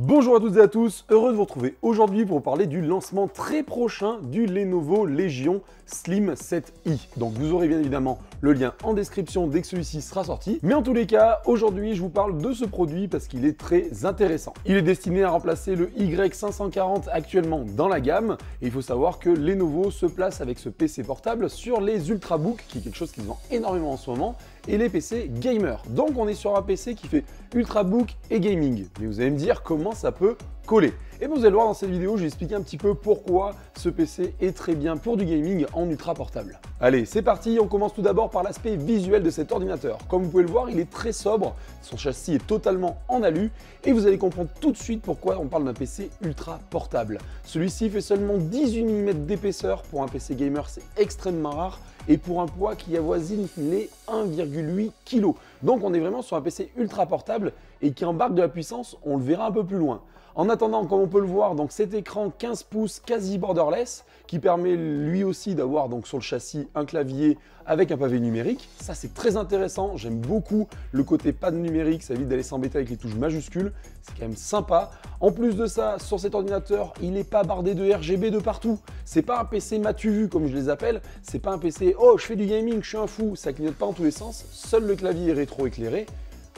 Bonjour à toutes et à tous, heureux de vous retrouver aujourd'hui pour parler du lancement très prochain du Lenovo Legion Slim 7i. Donc vous aurez bien évidemment le lien en description dès que celui-ci sera sorti. Mais en tous les cas, aujourd'hui je vous parle de ce produit parce qu'il est très intéressant. Il est destiné à remplacer le Y540 actuellement dans la gamme. Et il faut savoir que Lenovo se place avec ce PC portable sur les Ultrabooks, qui est quelque chose qu'ils vendent énormément en ce moment, et les PC gamer. Donc on est sur un PC qui fait Ultrabook et gaming. Mais vous allez me dire comment ça peut coller. Et vous allez voir dans cette vidéo, je vais expliquer un petit peu pourquoi ce PC est très bien pour du gaming en ultra portable. Allez, c'est parti, on commence tout d'abord par l'aspect visuel de cet ordinateur. Comme vous pouvez le voir, il est très sobre, son châssis est totalement en alu et vous allez comprendre tout de suite pourquoi on parle d'un PC ultra portable. Celui-ci fait seulement 18 mm d'épaisseur, pour un PC gamer c'est extrêmement rare, et pour un poids qui avoisine les 1,8 kg. Donc on est vraiment sur un PC ultra portable et qui embarque de la puissance, on le verra un peu plus loin. En attendant, comme on peut le voir, donc cet écran 15 pouces quasi borderless qui permet lui aussi d'avoir donc sur le châssis un clavier avec un pavé numérique. Ça c'est très intéressant, j'aime beaucoup le côté pad numérique, ça évite d'aller s'embêter avec les touches majuscules, c'est quand même sympa. En plus de ça, sur cet ordinateur, il n'est pas bardé de RGB de partout. C'est pas un PC matu vu comme je les appelle, c'est pas un PC « Oh, je fais du gaming, je suis un fou », ça clignote pas en tous les sens, seul le clavier est rétro-éclairé.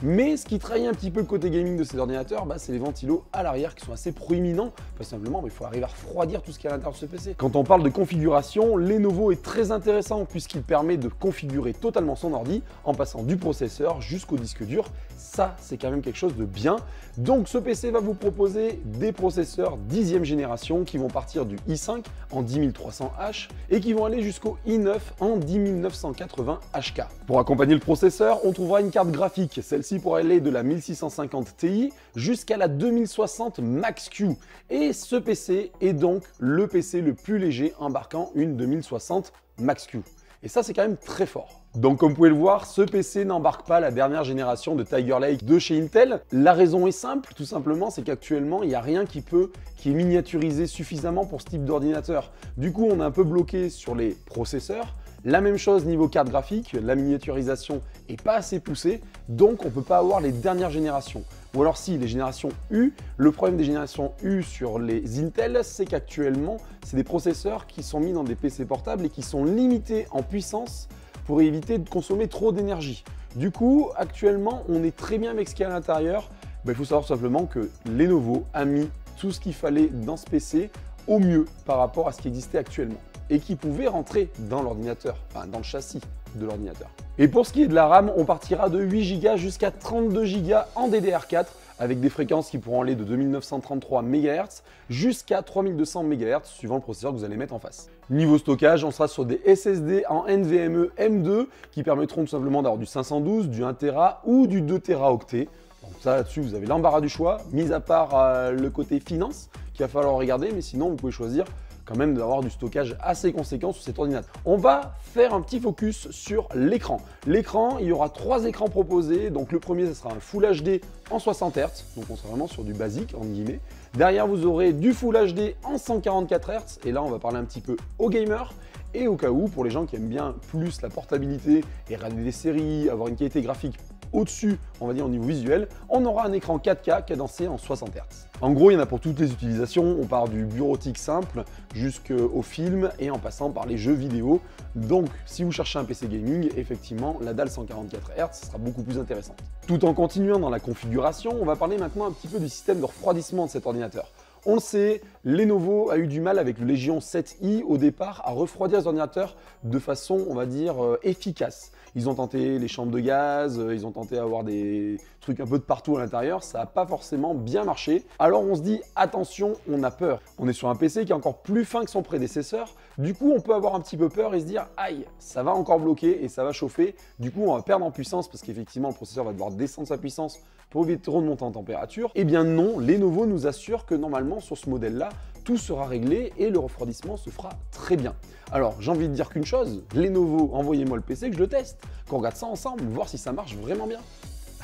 Mais ce qui trahit un petit peu le côté gaming de cet ordinateur, c'est les ventilos à l'arrière qui sont assez proéminents, parce que simplement il faut arriver à refroidir tout ce qu'il y a à l'intérieur de ce PC. Quand on parle de configuration, Lenovo est très intéressant puisqu'il permet de configurer totalement son ordi en passant du processeur jusqu'au disque dur. Ça, c'est quand même quelque chose de bien. Donc ce PC va vous proposer des processeurs 10e génération qui vont partir du i5 en 10300H et qui vont aller jusqu'au i9 en 10980HK. Pour accompagner le processeur, on trouvera une carte graphique. Celle-ci pourra aller de la 1650 Ti jusqu'à la 2060 Max-Q. Et ce PC est donc le PC le plus léger embarquant une 2060 Max-Q. Et ça, c'est quand même très fort. Donc comme vous pouvez le voir, ce PC n'embarque pas la dernière génération de Tiger Lake de chez Intel. La raison est simple, tout simplement, c'est qu'actuellement, il n'y a rien qui est miniaturisé suffisamment pour ce type d'ordinateur. Du coup, on est un peu bloqué sur les processeurs. La même chose niveau carte graphique, la miniaturisation n'est pas assez poussée, donc on ne peut pas avoir les dernières générations. Ou alors si, les générations U, le problème des générations U sur les Intel, c'est qu'actuellement, c'est des processeurs qui sont mis dans des PC portables et qui sont limités en puissance pour éviter de consommer trop d'énergie. Du coup, actuellement, on est très bien avec ce qu'il y a à l'intérieur. Il faut savoir simplement que Lenovo a mis tout ce qu'il fallait dans ce PC au mieux par rapport à ce qui existait actuellement et qui pouvait rentrer dans l'ordinateur, enfin dans le châssis de l'ordinateur. Et pour ce qui est de la RAM, on partira de 8 Go jusqu'à 32 Go en DDR4 avec des fréquences qui pourront aller de 2933 MHz jusqu'à 3200 MHz suivant le processeur que vous allez mettre en face. Niveau stockage, on sera sur des SSD en NVMe M2 qui permettront tout simplement d'avoir du 512, du 1 Tera ou du 2 Teraoctets. Donc ça là-dessus, vous avez l'embarras du choix, mis à part le côté finance qu'il va falloir regarder, mais sinon vous pouvez choisir quand même d'avoir du stockage assez conséquent sur cet ordinateur. On va faire un petit focus sur l'écran. L'écran, il y aura 3 écrans proposés. Donc le premier, ce sera un Full HD en 60 Hz. Donc on sera vraiment sur du basique, entre guillemets. Derrière, vous aurez du Full HD en 144 Hz. Et là, on va parler un petit peu aux gamers. Et au cas où, pour les gens qui aiment bien plus la portabilité et regarder des séries, avoir une qualité graphique au-dessus, on va dire au niveau visuel, on aura un écran 4K cadencé en 60 Hz. En gros, il y en a pour toutes les utilisations, on part du bureautique simple jusqu'au film et en passant par les jeux vidéo. Donc, si vous cherchez un PC gaming, effectivement, la dalle 144 Hz sera beaucoup plus intéressante. Tout en continuant dans la configuration, on va parler maintenant un petit peu du système de refroidissement de cet ordinateur. On le sait, Lenovo a eu du mal avec le Legion 7i au départ à refroidir les ordinateurs de façon, on va dire, efficace. Ils ont tenté les chambres de gaz, ils ont tenté d'avoir des trucs un peu de partout à l'intérieur, ça n'a pas forcément bien marché. Alors on se dit, attention, on a peur. On est sur un PC qui est encore plus fin que son prédécesseur, du coup on peut avoir un petit peu peur et se dire, aïe, ça va encore bloquer et ça va chauffer. Du coup on va perdre en puissance parce qu'effectivement le processeur va devoir descendre sa puissance pour éviter trop de monter en température. Eh bien non, Lenovo nous assure que normalement sur ce modèle-là, tout sera réglé et le refroidissement se fera très bien. Alors j'ai envie de dire qu'une chose, Lenovo, envoyez-moi le PC que je le teste, qu'on regarde ça ensemble, voir si ça marche vraiment bien.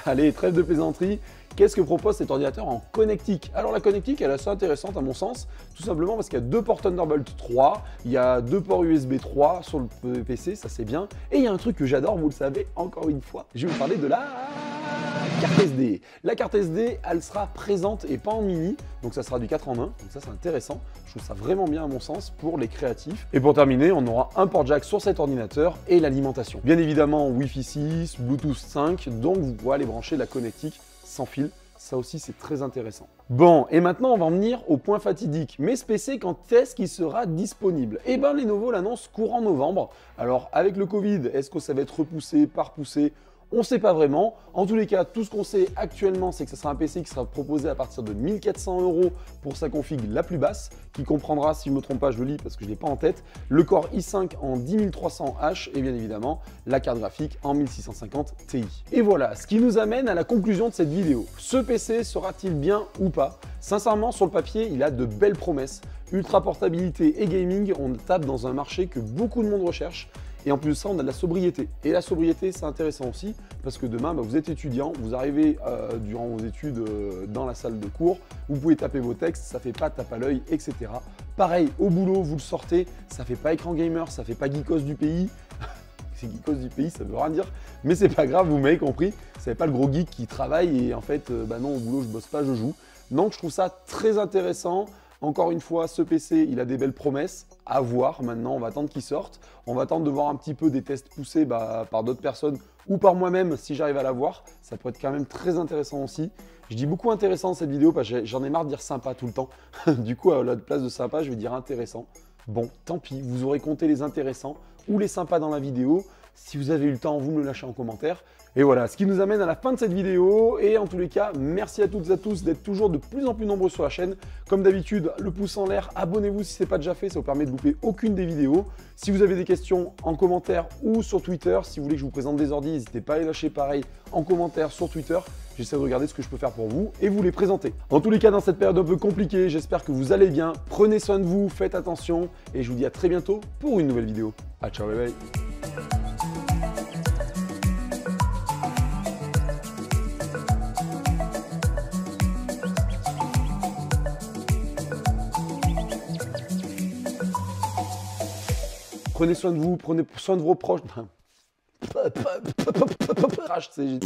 Allez, trêve de plaisanterie, qu'est-ce que propose cet ordinateur en connectique? Alors la connectique, elle est assez intéressante à mon sens, tout simplement parce qu'il y a 2 ports Thunderbolt 3, il y a 2 ports USB 3 sur le PC, ça c'est bien, et il y a un truc que j'adore, vous le savez, encore une fois, je vais vous parler de la Carte SD. La carte SD, elle sera présente et pas en mini, donc ça sera du 4 en 1, donc ça c'est intéressant. Je trouve ça vraiment bien à mon sens pour les créatifs. Et pour terminer, on aura un port jack sur cet ordinateur et l'alimentation. Bien évidemment, Wi-Fi 6, Bluetooth 5, donc vous pourrez aller brancher la connectique sans fil. Ça aussi, c'est très intéressant. Bon, et maintenant, on va en venir au point fatidique. Mais ce PC, quand est-ce qu'il sera disponible? Eh bien, Lenovo l'annonce courant novembre. Alors, avec le Covid, est-ce que ça va être repoussé, pas repoussé? On ne sait pas vraiment. En tous les cas, tout ce qu'on sait actuellement, c'est que ce sera un PC qui sera proposé à partir de 1 400 € pour sa config la plus basse, qui comprendra, si je ne me trompe pas, je le lis parce que je ne l'ai pas en tête, le Core i5 en 10300H et bien évidemment la carte graphique en 1650 Ti. Et voilà, ce qui nous amène à la conclusion de cette vidéo. Ce PC sera-t-il bien ou pas? Sincèrement, sur le papier, il a de belles promesses. Ultra portabilité et gaming, on tape dans un marché que beaucoup de monde recherche. Et en plus de ça, on a de la sobriété. Et la sobriété, c'est intéressant aussi, parce que demain, vous êtes étudiant, vous arrivez durant vos études dans la salle de cours, vous pouvez taper vos textes, ça fait pas tape à l'œil, etc. Pareil, au boulot, vous le sortez, ça fait pas écran gamer, ça fait pas geekos du pays. C'est geekos du pays, ça veut rien dire, mais c'est pas grave, vous m'avez compris. C'est pas le gros geek qui travaille et en fait, non, au boulot, je bosse pas, je joue. Donc, je trouve ça très intéressant. Encore une fois, ce PC, il a des belles promesses à voir. Maintenant, on va attendre qu'il sorte. On va attendre de voir un petit peu des tests poussés par d'autres personnes ou par moi-même si j'arrive à l'avoir. Ça pourrait être quand même très intéressant aussi. Je dis beaucoup intéressant dans cette vidéo parce que j'en ai marre de dire sympa tout le temps. Du coup, à la place de sympa, je vais dire intéressant. Bon, tant pis, vous aurez compté les intéressants ou les sympas dans la vidéo. Si vous avez eu le temps, vous me le lâchez en commentaire. Et voilà, ce qui nous amène à la fin de cette vidéo. Et en tous les cas, merci à toutes et à tous d'être toujours de plus en plus nombreux sur la chaîne. Comme d'habitude, le pouce en l'air, abonnez-vous si ce n'est pas déjà fait, ça vous permet de louper aucune des vidéos. Si vous avez des questions en commentaire ou sur Twitter, si vous voulez que je vous présente des ordi, n'hésitez pas à les lâcher pareil en commentaire sur Twitter. J'essaie de regarder ce que je peux faire pour vous et vous les présenter. En tous les cas, dans cette période un peu compliquée, j'espère que vous allez bien. Prenez soin de vous, faites attention et je vous dis à très bientôt pour une nouvelle vidéo. Ah, ciao, bye bye. Prenez soin de vous, prenez soin de vos proches. C'est